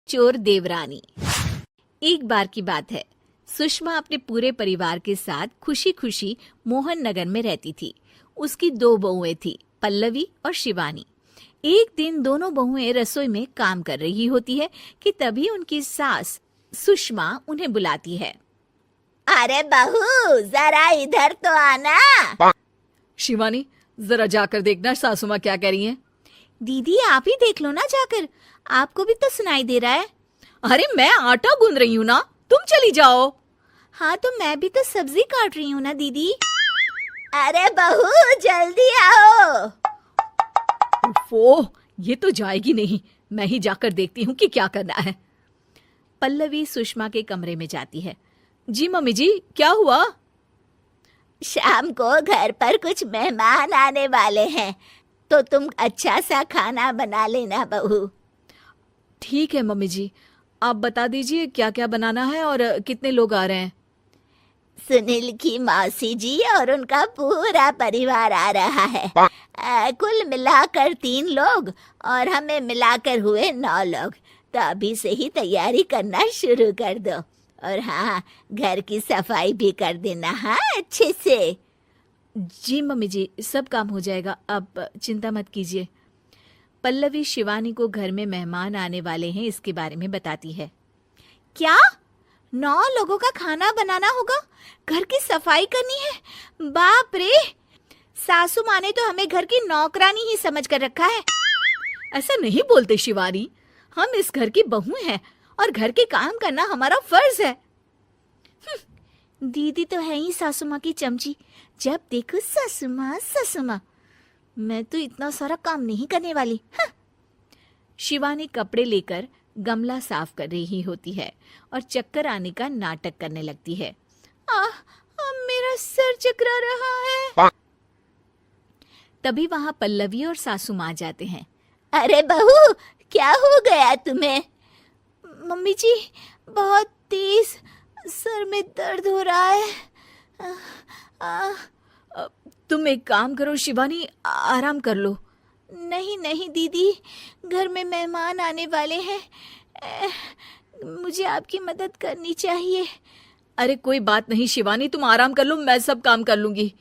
चोर देवरानी। एक बार की बात है, सुषमा अपने पूरे परिवार के साथ खुशी खुशी मोहन नगर में रहती थी। उसकी 2 बहुएं थी, पल्लवी और शिवानी। एक दिन दोनों बहुएं रसोई में काम कर रही होती है कि तभी उनकी सास सुषमा उन्हें बुलाती है। अरे बहू, जरा इधर तो आना। शिवानी, जरा जाकर देखना सासू माँ क्या कह रही हैं। दीदी आप ही देख लो ना जाकर, आपको भी तो सुनाई दे रहा है। अरे मैं आटा गूंद रही हूँ ना, तुम चली जाओ। हाँ तो मैं भी तो सब्जी काट रही हूँ ना दीदी। अरे बहू, जल्दी आओ। ओह, ये तो जाएगी नहीं, मैं ही जाकर देखती हूँ कि क्या करना है। पल्लवी सुषमा के कमरे में जाती है। जी मम्मी जी, क्या हुआ? शाम को घर पर कुछ मेहमान आने वाले हैं, तो तुम अच्छा सा खाना बना लेना बहू। ठीक है मम्मी जी, आप बता दीजिए क्या क्या बनाना है और कितने लोग आ रहे हैं। सुनील की मौसी जी और उनका पूरा परिवार आ रहा है। कुल मिलाकर 3 लोग और हमें मिलाकर हुए 9 लोग। तो अभी से ही तैयारी करना शुरू कर दो। और हाँ, घर की सफाई भी कर देना, हाँ, अच्छे से। जी मम्मी जी, सब काम हो जाएगा, आप चिंता मत कीजिए। पल्लवी शिवानी को घर में मेहमान आने वाले हैं इसके बारे में बताती है। क्या 9 लोगों का खाना बनाना होगा, घर की सफाई करनी है? बाप रे, सासू माँ ने तो हमें घर की नौकरानी ही समझ कर रखा है। ऐसा नहीं बोलते शिवानी, हम इस घर की बहू हैं और घर के काम करना हमारा फर्ज है। दीदी तो है ही सासू माँ की चमची, जब देखो सासू माँ। मैं तो इतना सारा काम नहीं करने वाली। शिवानी कपड़े लेकर गमला साफ कर रही होती है और चक्कर आने का नाटक करने लगती है। मेरा सर चकरा रहा है। तभी वहां पल्लवी और सासू माँ जाते हैं। अरे बहू, क्या हो गया तुम्हें? मम्मी जी, बहुत तेज सर में दर्द हो रहा है। तुम एक काम करो शिवानी, आराम कर लो। नहीं दीदी, घर में मेहमान आने वाले हैं, मुझे आपकी मदद करनी चाहिए। अरे कोई बात नहीं शिवानी, तुम आराम कर लो, मैं सब काम कर लूंगी।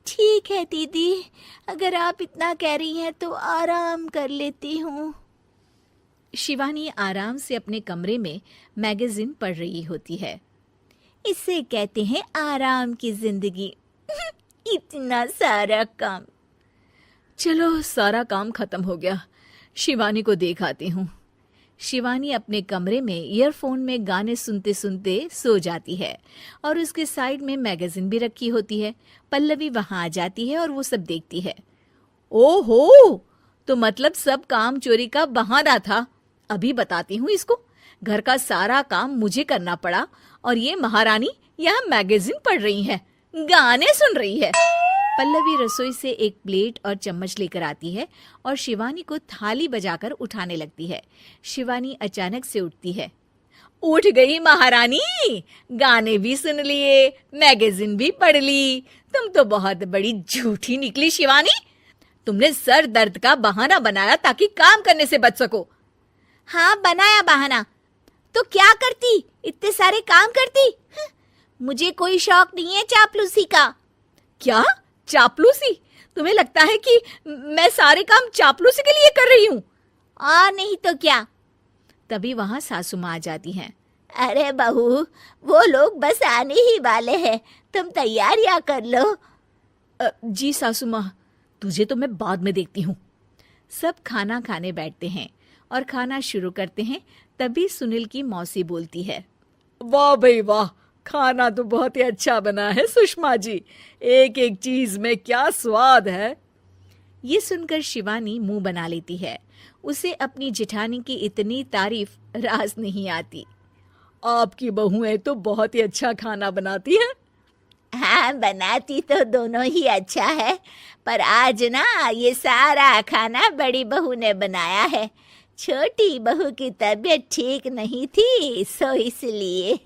ठीक है दीदी, अगर आप इतना कह रही हैं तो आराम कर लेती हूँ। शिवानी आराम से अपने कमरे में मैगजीन पढ़ रही होती है। इसे कहते हैं आराम की जिंदगी। इतना सारा काम। चलो, सारा काम खत्म हो गया, शिवानी को देख आती हूँ। शिवानी अपने कमरे में ईयरफोन में गाने सुनते सुनते सो जाती है और उसके साइड में मैगजीन भी रखी होती है। पल्लवी वहां आ जाती है और वो सब देखती है। ओहो, तो मतलब सब काम चोरी का बहाना था। अभी बताती हूँ इसको। घर का सारा काम मुझे करना पड़ा और ये महारानी यहाँ मैगजीन पढ़ रही है, गाने सुन रही है। पल्लवी रसोई से एक प्लेट और चम्मच लेकर आती है और शिवानी को थाली बजाकर उठाने लगती है। शिवानी अचानक से उठती है। उठ गई महारानी, गाने भी सुन लिए, मैगजीन भी पढ़ ली। तुम तो बहुत बड़ी झूठी निकली शिवानी। तुमने सर दर्द का बहाना बनाया ताकि काम करने से बच सको। हाँ, बनाया बहाना, तो क्या करती, इतने सारे काम करती। मुझे कोई शौक नहीं है चापलूसी का। क्या चापलूसी? तुम्हें लगता है कि मैं सारे काम चापलूसी के लिए कर रही हूँ? नहीं तो क्या। तभी वहां सासू माँ आ जाती हैं। अरे बहू, वो लोग बस आने ही वाले हैं, तुम तैयारियां कर लो। जी सासू माँ, तुझे तो मैं बाद में देखती हूँ। सब खाना खाने बैठते हैं और खाना शुरू करते हैं। तभी सुनील की मौसी बोलती है। वाह भाई वाह, खाना तो बहुत ही अच्छा बना है सुषमा जी, एक एक चीज में क्या स्वाद है। ये सुनकर शिवानी मुंह बना लेती है। उसे अपनी जेठानी की इतनी तारीफ रास नहीं आती। आपकी बहुएं तो बहुत ही अच्छा खाना बनाती हैं। हाँ, बनाती तो दोनों ही अच्छा है, पर आज ना ये सारा खाना बड़ी बहू ने बनाया है। छोटी बहू की तबीयत ठीक नहीं थी, सो इसलिए।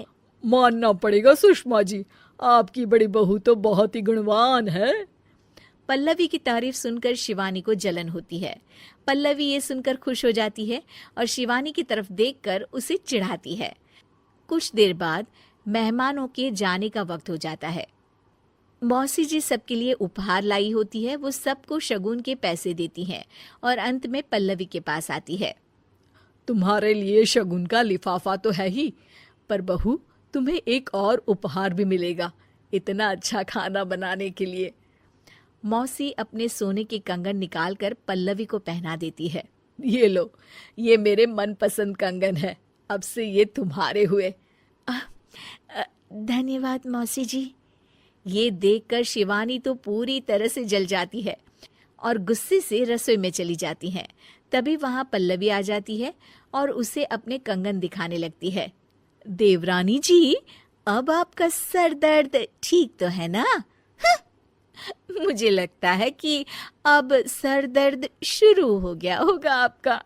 मानना पड़ेगा सुषमा जी, आपकी बड़ी बहू तो बहुत ही गुणवान है। पल्लवी की तारीफ सुनकर शिवानी को जलन होती है। पल्लवी ये सुनकर खुश हो जाती है और शिवानी की तरफ देखकर उसे चिढ़ाती है। कुछ देर बाद मेहमानों के जाने का वक्त हो जाता है। मौसी जी सबके लिए उपहार लाई होती है। वो सबको शगुन के पैसे देती हैं और अंत में पल्लवी के पास आती है। तुम्हारे लिए शगुन का लिफाफा तो है ही, पर बहू तुम्हें एक और उपहार भी मिलेगा इतना अच्छा खाना बनाने के लिए। मौसी अपने सोने के कंगन निकालकर पल्लवी को पहना देती है। ये लो, ये मेरे मनपसंद कंगन है, अब से ये तुम्हारे हुए। धन्यवाद मौसी जी। ये देखकर शिवानी तो पूरी तरह से जल जाती है और गुस्से से रसोई में चली जाती है। तभी वहां पल्लवी आ जाती है और उसे अपने कंगन दिखाने लगती है। देवरानी जी, अब आपका सर दर्द ठीक तो है ना? मुझे लगता है कि अब सर दर्द शुरू हो गया होगा आपका।